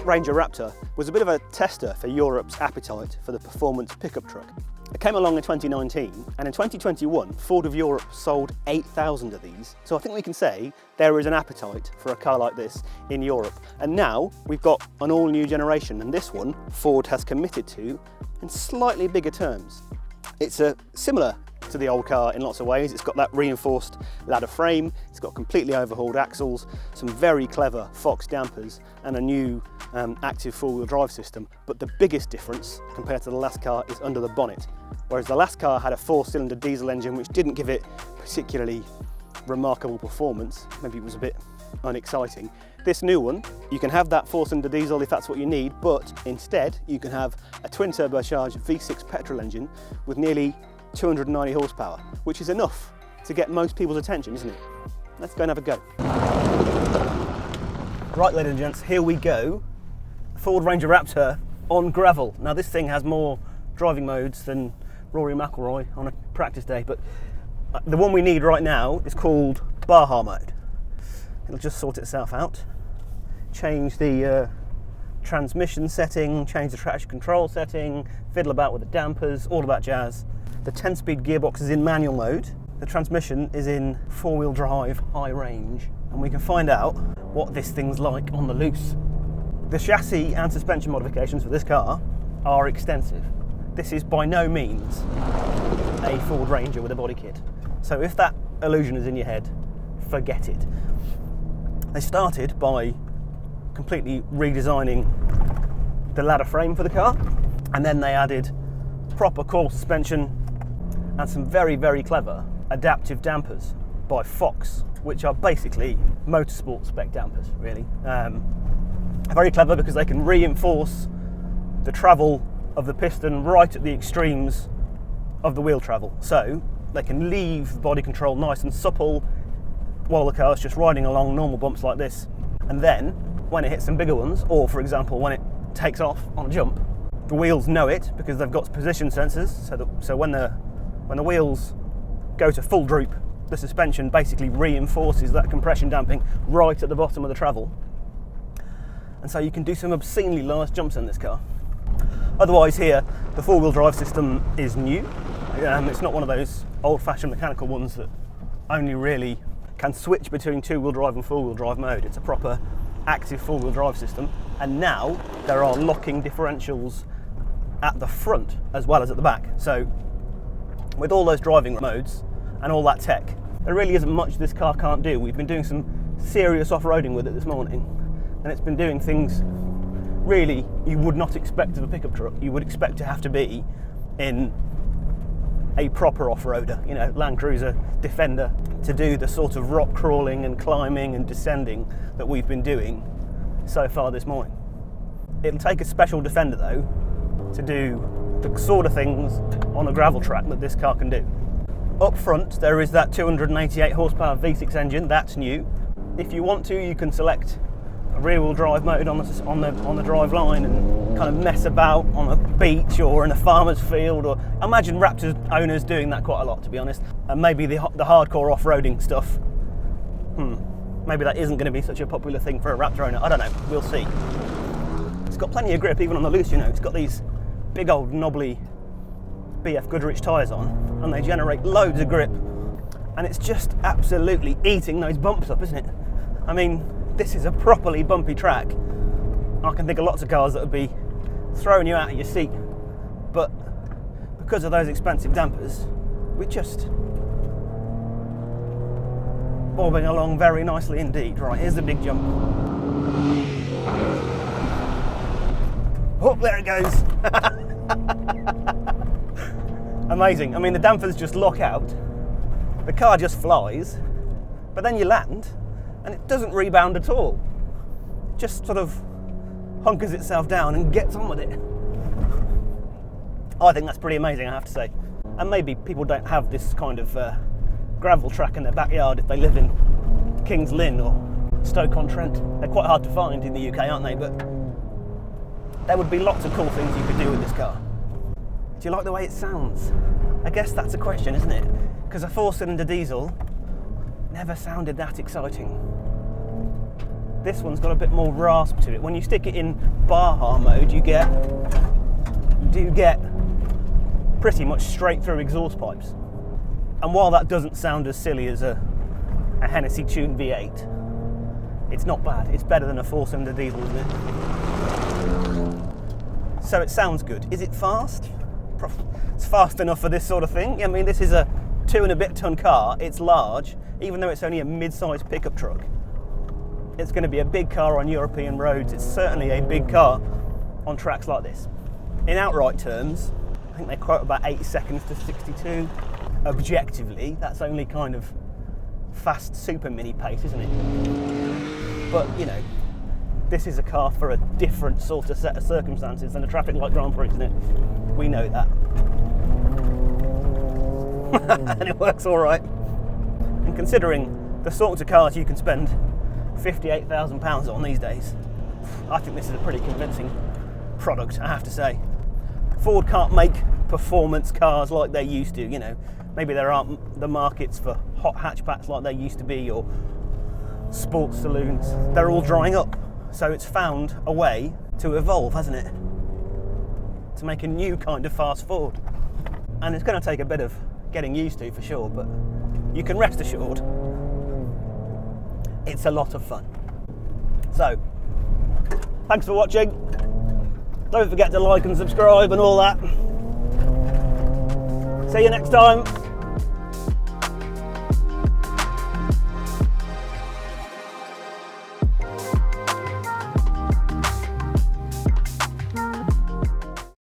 Ranger Raptor was a bit of a tester for Europe's appetite for the performance pickup truck. It came along in 2019, and in 2021, Ford of Europe sold 8,000 of these. So I think we can say there is an appetite for a car like this in Europe. And now we've got an all new generation, and this one Ford has committed to in slightly bigger terms. It's similar to the old car in lots of ways. It's got that reinforced ladder frame, it's got completely overhauled axles, some very clever Fox dampers, and a new active four-wheel drive system. But the biggest difference compared to the last car is under the bonnet. Whereas the last car had a 4-cylinder diesel engine which didn't give it particularly remarkable performance, maybe it was a bit unexciting. This new one, you can have that 4-cylinder diesel if that's what you need, but instead you can have a twin turbocharged V6 petrol engine with nearly 290 horsepower, which is enough to get most people's attention, isn't it? Let's go and have a go. Right, ladies and gents, here we go. Ford Ranger Raptor on gravel. Now this thing has more driving modes than Rory McIlroy on a practice day, but the one we need right now is called Baja mode. It'll just sort itself out. Change the transmission setting, change the traction control setting, fiddle about with the dampers, all of that jazz. The 10-speed gearbox is in manual mode. The transmission is in four-wheel drive high range, and we can find out what this thing's like on the loose. The chassis and suspension modifications for this car are extensive. This is by no means a Ford Ranger with a body kit. So if that illusion is in your head, forget it. They started by completely redesigning the ladder frame for the car, and then they added proper core suspension and some very, very clever adaptive dampers by Fox, which are basically motorsport spec dampers, really. Very clever because they can reinforce the travel of the piston right at the extremes of the wheel travel. So they can leave the body control nice and supple while the car's just riding along normal bumps like this. And then when it hits some bigger ones, or for example when it takes off on a jump, the wheels know it because they've got position sensors, so when the wheels go to full droop, the suspension basically reinforces that compression damping right at the bottom of the travel. And so you can do some obscenely large jumps in this car. Otherwise here, the four-wheel drive system is new. It's not one of those old-fashioned mechanical ones that only really can switch between two-wheel drive and four-wheel drive mode. It's a proper active four-wheel drive system. And now there are locking differentials at the front as well as at the back. So with all those driving modes and all that tech, there really isn't much this car can't do. We've been doing some serious off-roading with it this morning, and it's been doing things really you would not expect of a pickup truck. You would expect to have to be in a proper off-roader, you know, Land Cruiser, Defender, to do the sort of rock crawling and climbing and descending that we've been doing so far this morning. It'll take a special Defender though to do the sort of things on a gravel track that this car can do. Up front there is that 288 horsepower V6 engine, that's new. If you want to, you can select a rear-wheel drive mode on the drive line and kind of mess about on a beach or in a farmer's field, or I imagine Raptor owners doing that quite a lot, to be honest. And maybe the hardcore off-roading stuff, maybe that isn't going to be such a popular thing for a Raptor owner. I don't know, we'll see. It's got plenty of grip even on the loose, you know. It's got these big old knobbly BF Goodrich tyres on, and they generate loads of grip, and it's just absolutely eating those bumps up, isn't it? I mean, this is a properly bumpy track. I can think of lots of cars that would be throwing you out of your seat, but because of those expensive dampers, we're just bobbing along very nicely indeed. Right, here's the big jump. Oh, there it goes. Amazing. I mean, the dampers just lock out, the car just flies, but then you land and it doesn't rebound at all. It just sort of hunkers itself down and gets on with it. I think that's pretty amazing, I have to say. And maybe people don't have this kind of gravel track in their backyard if they live in Kings Lynn or Stoke-on-Trent. They're quite hard to find in the UK, aren't they? But there would be lots of cool things you could do with this car. Do you like the way it sounds? I guess that's a question, isn't it? Because a 4-cylinder diesel never sounded that exciting. This one's got a bit more rasp to it. When you stick it in Baja mode, you do get pretty much straight through exhaust pipes. And while that doesn't sound as silly as a Hennessy tuned V8, it's not bad. It's better than a 4-cylinder diesel, isn't it? So it sounds good. Is it fast? It's fast enough for this sort of thing. I mean, this is a 2 and a bit ton car. It's large, even though it's only a mid-sized pickup truck. It's going to be a big car on European roads. It's certainly a big car on tracks like this. In outright terms, I think they quote about 8 seconds to 62. Objectively, that's only kind of fast super mini pace, isn't it? But, you know, this is a car for a different sort of set of circumstances than a traffic light Grand Prix, isn't it? We know that. And it works all right. And considering the sorts of cars you can spend £58,000 on these days, I think this is a pretty convincing product, I have to say. Ford can't make performance cars like they used to, you know. Maybe there aren't the markets for hot hatchbacks like there used to be, or sports saloons. They're all drying up. So it's found a way to evolve, hasn't it? To make a new kind of fast Ford. And it's going to take a bit of getting used to, for sure, but you can rest assured it's a lot of fun. So, thanks for watching. Don't forget to like and subscribe and all that. See you next time.